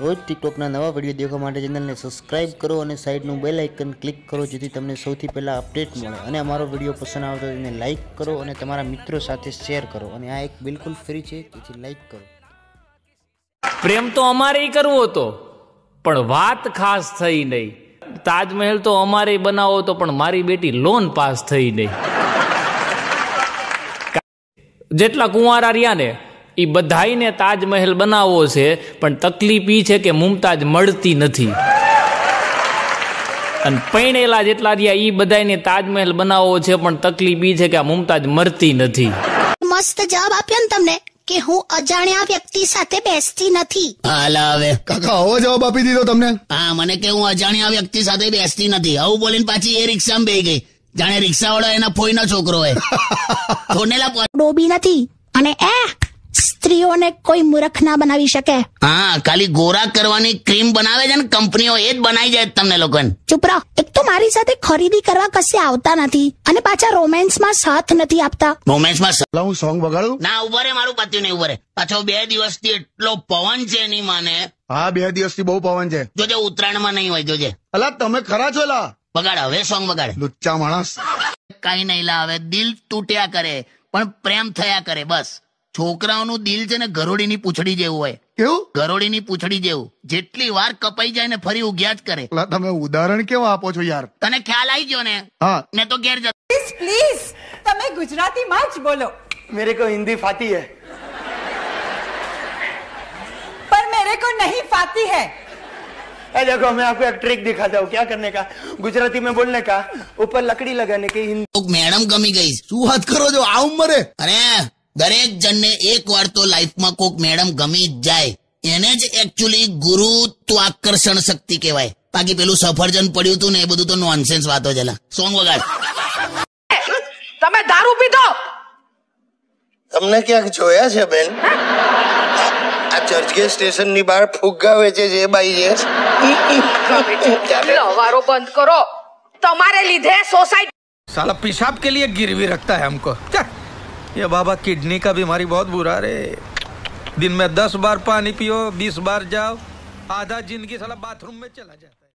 રોજ ટિકટોકના નવા વિડીયો દેખવા માટે ચેનલને સબસ્ક્રાઇબ કરો અને સાઈડનું બેલ આઇકન ક્લિક કરો જેથી તમને સૌથી પહેલાં અપડેટ મળે। અને અમારો વિડીયો પસંદ આવે તો તેને લાઇક કરો અને તમારા મિત્રો સાથે શેર કરો અને આ એક બિલકુલ ફ્રી છે, તેથી લાઇક કરો। પ્રેમ તો અમારે કરવો હતો પણ વાત ખાસ થઈ નહીં। તાજમહેલ તો અમારે બનાવો તો પણ મારી બેટી લોન પાસ થઈ નહીં। જેટલા કુંવારા રહ્યા ને એ બધાઈને તાજમહેલ બનાવવો છે પણ તકલીફ એ છે કે મુમતાજ મળતી નથી। અને પૈણેલા જેટલા રહ્યા એ બધાઈને તાજમહેલ બનાવવો છે પણ તકલીફ એ છે કે આ મુમતાજ મરતી નથી। મસ્ત જવાબ આપ્યો ને તમને કે હું અજાણ્યા વ્યક્તિ સાથે બેસતી નથી। હાલા હવે કાકા આવો જવાબ આપી દીધો તમને। હા, મને કે હું અજાણ્યા વ્યક્તિ સાથે બેસતી નથી આવું બોલીને પાછી એ રિક્ષામાં બેહી ગઈ જાણે રિક્ષા વાળો એના ફોઈનો છોકરો હોય। થોનેલા ડોબી નથી અને સ્ત્રીઓને કોઈ મૂર્ખ ના બનાવી શકે। હા, ખાલી ગોરા કરવાની ક્રીમ બનાવે છે ને કંપનીઓ, એ જ બનાવી જાય તમને લોકોને। ચૂપ રહો। એક તો મારી સાથે ખરીદી કરવા કશે આવતા નથી અને પાછા રોમેન્સમાં સાથ નથી આપતા। રોમેન્સમાં હું સોંગ વગાડું? ના, ઉભા રે, મારું પત્યું નહીં, ઉભા રે। પાછો 2 દિવસથી એટલો પવન છે એની માને। હા, 2 દિવસથી બહુ પવન છે। જોજે ઉત્તરાયણમાં નહીં હોય, જોજે। અલા તમે ખરા છો લા? બગાડ હવે સોંગ બગાડે લુચ્ચા માણસ। કઈ નહીં લા, હવે દિલ તૂટ્યા કરે પણ પ્રેમ થયા કરે બસ। છોકરાઓનું દિલ છે ને ગરોડીની પૂંછડી જેવું હોય। કેવું? ગરોડીની પૂંછડી જેવું, જેટલી વાર કપાઈ જાય ને ફરી ઉગ્યા જ કરે। અલા તમે ઉદાહરણ કેવા આપો છો યાર? તને ખ્યાલ આવી ગયો ને? હા, ને તો ઘેર જતો। प्लीज તમે ગુજરાતીમાં જ બોલો। मेरे को हिंदी फाती है पर मेरे को नहीं फाती है। देखो मैं आपको एक ट्रिक दिखाता हूँ क्या करने का, गुजराती में बोलने का, ऊपर लकड़ी लगाने की। મેડમ ગમી ગઈ। શું વાત કરો છો આ ઉંમરે? અરે દરેક જણને એક વાર તો લાઈફમાં કોક મેડમ ગમી જ જાય, એને જ એકચ્યુઅલી ગુરુત્વાકર્ષણ શક્તિ કહેવાય। બાકી પેલું સફરજન પડ્યું હતું ને એ બધું તો નોનસેન્સ વાતો છે। સોંગ વગાડ। તમે દારૂ પીધો? તમને ક્યાંક જોયા છે બેન? આ ચર્ચગેટ સ્ટેશન ની બહાર ફુગ્ગા વેચે છે એ બાઈ છે। લવારો બંધ કરો, તમારે લીધે સોસાયટી साला पेशाब के लिए गिरवी रखता है हमको। क्या ये बाबा किडनी का बीमारी बहुत बुरा रे। दिन में 10 बार पानी पियो, 20 बार जाओ, आधा जिंदगी साला बाथरूम में चला जाए।